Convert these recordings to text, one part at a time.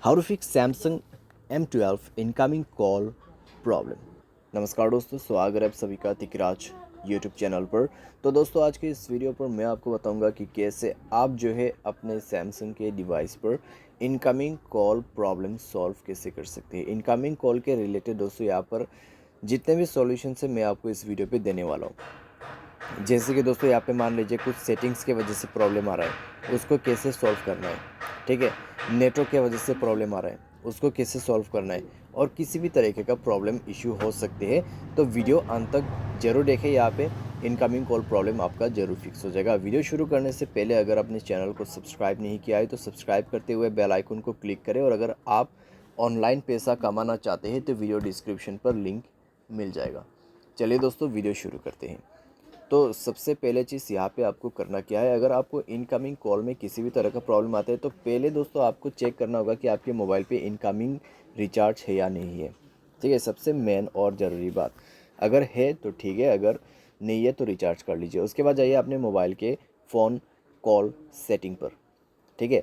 How to fix Samsung M12 incoming call problem. नमस्कार दोस्तों, स्वागत है आप सभी का तिकराज यूट्यूब चैनल पर। तो दोस्तों, आज के इस वीडियो पर मैं आपको बताऊंगा कि कैसे आप जो है अपने सैमसंग के डिवाइस पर इनकमिंग कॉल प्रॉब्लम सॉल्व कैसे कर सकते हैं। इनकमिंग कॉल के रिलेटेड दोस्तों यहाँ पर जितने भी सॉल्यूशन है मैं आपको इस वीडियो पे देने वाला हूँ। जैसे कि दोस्तों यहाँ पे मान लीजिए कुछ सेटिंग्स की वजह से प्रॉब्लम आ रहा है, उसको कैसे सॉल्व करना है। ठीक है, नेटवर्क की वजह से प्रॉब्लम आ रहा है, उसको कैसे सॉल्व करना है, और किसी भी तरीके का प्रॉब्लम इशू हो सकते हैं। तो वीडियो अंत तक जरूर देखें, यहाँ पे इनकमिंग कॉल प्रॉब्लम आपका जरूर फिक्स हो जाएगा। वीडियो शुरू करने से पहले अगर आपने चैनल को सब्सक्राइब नहीं किया है तो सब्सक्राइब करते हुए बेल आइकन को क्लिक करें, और अगर आप ऑनलाइन पैसा कमाना चाहते हैं तो वीडियो डिस्क्रिप्शन पर लिंक मिल जाएगा। चलिए दोस्तों, वीडियो शुरू करते हैं। तो सबसे पहले चीज़ यहाँ पे आपको करना क्या है, अगर आपको इनकमिंग कॉल में किसी भी तरह का प्रॉब्लम आता है तो पहले दोस्तों आपको चेक करना होगा कि आपके मोबाइल पे इनकमिंग रिचार्ज है या नहीं है। ठीक है, सबसे मेन और ज़रूरी बात, अगर है तो ठीक है, अगर नहीं है तो रिचार्ज कर लीजिए। उसके बाद जाइए अपने मोबाइल के फ़ोन कॉल सेटिंग पर। ठीक है,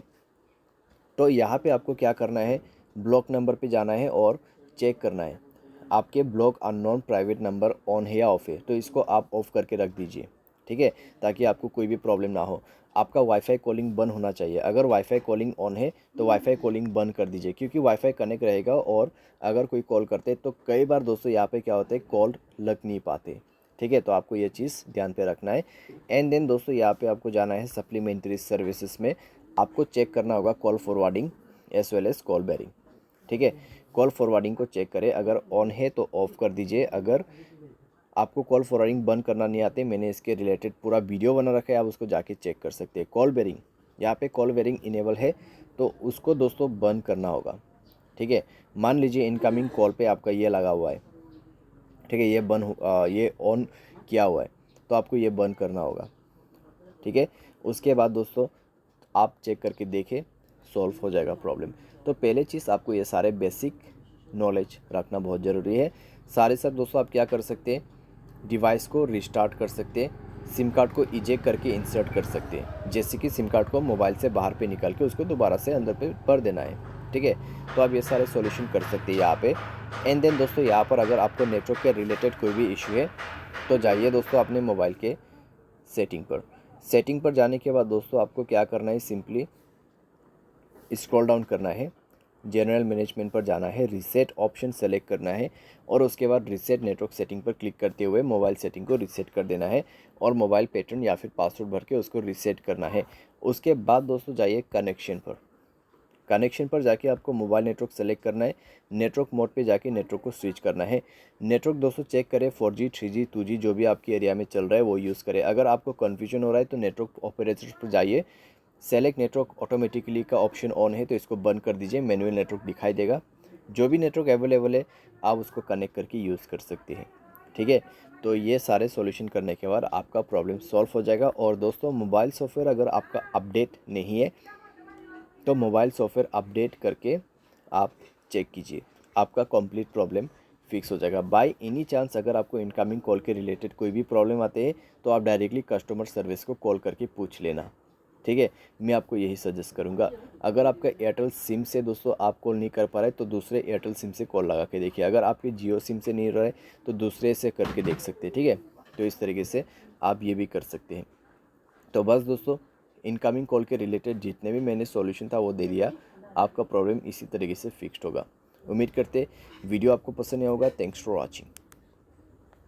तो यहाँ पे आपको क्या करना है, ब्लॉक नंबर पे जाना है और चेक करना है आपके block unknown private number on है या ऑफ है। तो इसको आप ऑफ करके रख दीजिए। ठीक है, ताकि आपको कोई भी प्रॉब्लम ना हो। आपका वाईफाई कॉलिंग बंद होना चाहिए। अगर वाईफाई कॉलिंग ऑन है तो वाईफाई कॉलिंग बंद कर दीजिए, क्योंकि वाईफाई कनेक्ट रहेगा और अगर कोई कॉल करते तो कई बार दोस्तों यहाँ पे क्या होता है, कॉल लग नहीं पाते। ठीक है, तो आपको ये चीज़ ध्यान पे रखना है। एंड देन दोस्तों यहाँ पे आपको जाना है सप्लीमेंट्री सर्विसेज में। आपको चेक करना होगा call forwarding as well as call barring. ठीक है, कॉल फॉरवर्डिंग को चेक करें, अगर ऑन है तो ऑफ कर दीजिए। अगर आपको कॉल फॉरवर्डिंग बंद करना नहीं आते, मैंने इसके रिलेटेड पूरा वीडियो बना रखा है, आप उसको जाके चेक कर सकते हैं। कॉल बेरिंग, यहाँ पे कॉल बेरिंग इनेबल है तो उसको दोस्तों बंद करना होगा। ठीक है, मान लीजिए इनकमिंग कॉल पे आपका ये लगा हुआ है। ठीक है, ये ऑन किया हुआ है तो आपको ये बंद करना होगा। ठीक है, उसके बाद दोस्तों आप चेक करके देखें, सॉल्व हो जाएगा प्रॉब्लम। तो पहले चीज़ आपको ये सारे बेसिक नॉलेज रखना बहुत ज़रूरी है। सारे सब दोस्तों आप क्या कर सकते हैं, डिवाइस को रिस्टार्ट कर सकते हैं, सिम कार्ड को इजेक्ट करके इंसर्ट कर सकते हैं। जैसे कि सिम कार्ड को मोबाइल से बाहर पे निकाल के उसको दोबारा से अंदर पे भर देना है। ठीक है, तो आप ये सारे सॉल्यूशन कर सकते हैं यहाँ पे। एंड देन दोस्तों यहाँ पर अगर आपको नेटवर्क के रिलेटेड कोई भी इशू है तो जाइए दोस्तों अपने मोबाइल के सेटिंग पर। सेटिंग पर जाने के बाद दोस्तों आपको क्या करना है, सिंपली स्क्रॉल डाउन करना है, जनरल मैनेजमेंट पर जाना है, रीसेट ऑप्शन सेलेक्ट करना है, और उसके बाद रीसेट नेटवर्क सेटिंग पर क्लिक करते हुए मोबाइल सेटिंग को रीसेट कर देना है, और मोबाइल पैटर्न या फिर पासवर्ड भर के उसको रीसेट करना है। उसके बाद दोस्तों जाइए कनेक्शन पर। कनेक्शन पर जाके आपको मोबाइल नेटवर्क सेलेक्ट करना है, नेटवर्क मोड पे जाके नेटवर्क को स्विच करना है। नेटवर्क दोस्तों चेक करें 4G 3G 2G जो भी आपके एरिया में चल रहा है वो यूज़ करें। अगर आपको कन्फ्यूजन हो रहा है तो नेटवर्क ऑपरेटर्स पर जाइए, सेलेक्ट नेटवर्क ऑटोमेटिकली का ऑप्शन ऑन है तो इसको बंद कर दीजिए, मैनुअल नेटवर्क दिखाई देगा। जो भी नेटवर्क अवेलेबल है आप उसको कनेक्ट करके यूज़ कर सकते हैं। ठीक है, तो ये सारे सॉल्यूशन करने के बाद आपका प्रॉब्लम सॉल्व हो जाएगा। और दोस्तों मोबाइल सॉफ्टवेयर अगर आपका अपडेट नहीं है तो मोबाइल सॉफ्टवेयर अपडेट करके आप चेक कीजिए, आपका कंप्लीट प्रॉब्लम फिक्स हो जाएगा। बाय एनी चांस अगर आपको इनकमिंग कॉल के रिलेटेड कोई भी प्रॉब्लम आते हैं तो आप डायरेक्टली कस्टमर सर्विस को कॉल करके पूछ लेना। ठीक है, मैं आपको यही सजेस्ट करूंगा। अगर आपका एयरटेल सिम से दोस्तों आप कॉल नहीं कर पा रहे तो दूसरे एयरटेल सिम से कॉल लगा के देखिए। अगर आपके जियो सिम से नहीं रहे तो दूसरे से करके देख सकते हैं। ठीक है, तो इस तरीके से आप ये भी कर सकते हैं। तो बस दोस्तों, इनकमिंग कॉल के रिलेटेड जितने भी मैंने सॉल्यूशन था वो दे दिया, आपका प्रॉब्लम इसी तरीके से फिक्स्ड होगा। उम्मीद करते वीडियो आपको पसंद आया होगा। Thanks for watching.